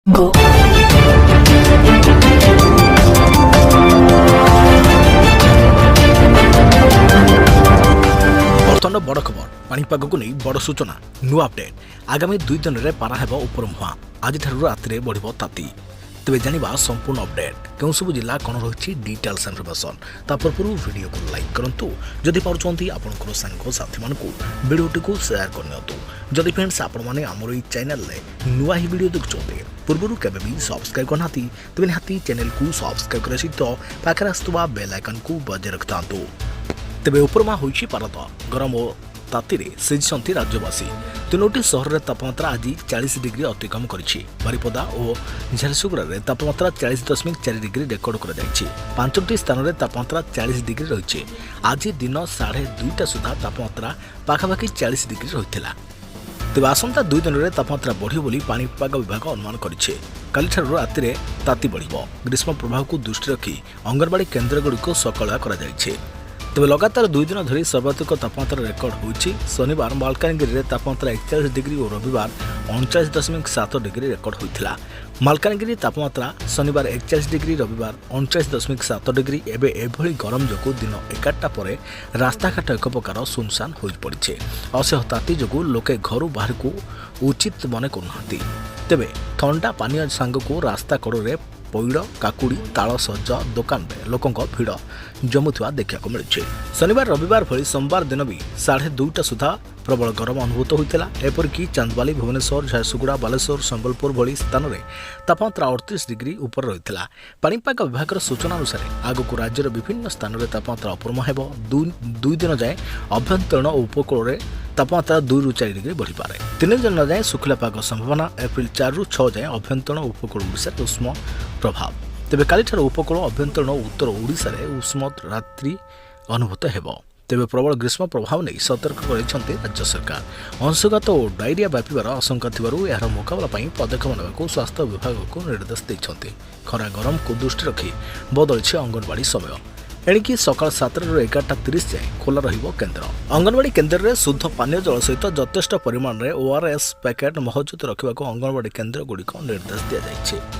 Go. बर्तमान बड़ खबर पाणीपाग को नहीं बड़ सूचना नुआ अपडेट आगामी 2 दिन में पारा हेब उपर मुहां आज राति बढ़ ताती तेज जाना संपूर्ण अपडेट क्यों सब जिला कौन रही डिटेल्स इनफर्मेशन पूर्व वीडियो को लाइक करूँ जदि पार्टी आपंकर सांग साथी मानक वीडियोटी को शेयर करनी जदि फ्रेंड्स आपण मैंने आमर ये चैनल नुआ ही वीडियो देखुं पूर्व केवे सब्सक्राइब करना तेज निहाती चैनल को सब्सक्राइब कर सहित पाखे आसुवा बेल आइकन को बजाय रखता तेबे उपरमा होइछि पारद गरम और तातीरे सिझिसंती राज्यवासी तीनोटी सहर में तापमात्रा आज 40 डिग्री अतिक्रम करिछि बारिपदा और झारसुगुड़ा में तापमात्रा 40.4 डिग्री रेकर्ड कर जाइछि 5टी स्थान में तापमात्रा 40 डिग्री रही आज दिन 2:30 सुधा तापमात्रा पाखापाखि 40 डिग्री रही तेज आसंता 2 दिन में तापमात्रा बढ़ियो बोली पाणीपाग विभाग अनुमान करिछि कालिठारु राति में ताती बढ़िबो ग्रीष्म प्रभाव को दृष्टि रखी अंगनवाड़ी केन्द्रगुड़िक सकाळुआ करा जाइछि तेज लगातार 2 दिन धरी सर्वाधिक तापमात्रा रेकर्ड होइछि शनिवार मालकानगिरी में तापमात्रा 41 डिग्री और रविवार 39.7 डिग्री रेकर्ड होइथिला मालकानगिरी तापमात्रा शनिवार 41 डिग्री रविवार 39.7 डिग्री एबे एभली गरम जोगु दिन 11टा पर रास्ताघाट एक प्रकार सुनसान हो पड़े असह्य ताती जोगु लोके घर बाहर को उचित मन करुनाहांती तेबे ठंडा पानीय सांगको रास्ता कड़े पैड़ काकुड़ी ताल सज दुकान में लोकों भिड़ जमुवा देखा मिलूँ शनिवार रविवार भली सोमवार दिन भी 2:30 सुधा प्रबल गरम अनुभूत होता एपरिक चांदबाली भुवनेश्वर झारसुगुड़ा बालेश्वर संबलपुर भली स्थान में तापमात्रा 38 डिग्री उपर रही पाणीपाग विभाग सूचना अनुसार आगक राज्यर विभिन्न स्थान में तापमात्रा उपरमा हेब 2 दिन जाए अभ्यंतरण और उपकूल तापमात्रा 2 ରୁ 4 डिग्री बढ़ी पारे 3 दिन जाए सुखला पाग संभावना एप्रिल 4 ରୁ 6 जाए अभ्यंतरण उपकूल ओडिशा उष्म प्रभाव तेबे कालीठार उपकूल अभ्यंतरण उत्तर ओडिशा रे उष्म रात्रि अनुभूत हेब तेबे प्रबल ग्रीष्म प्रभाव नहीं सतर्क कर राज्य सरकार अंशुघात और डायरिया व्यापार आशंका यार मुकाबला पदक्षेप नेबाक स्वास्थ्य विभाग को निर्देश देते खरा गरम को दृष्टि रखी बदली अंगनवाड़ी समय एणिकी सकाल 7 ରୁ 11:30 जाए खोला रहिबो केन्द्र अंगनवाड़ी केन्द्र में शुद्ध पानीय जल सहित यथेष्ट परिमाण में ओआरएस पैकेट महजूद रखा अंगनवाड़ी केन्द्र गुड़िक निर्देश दि जाइए।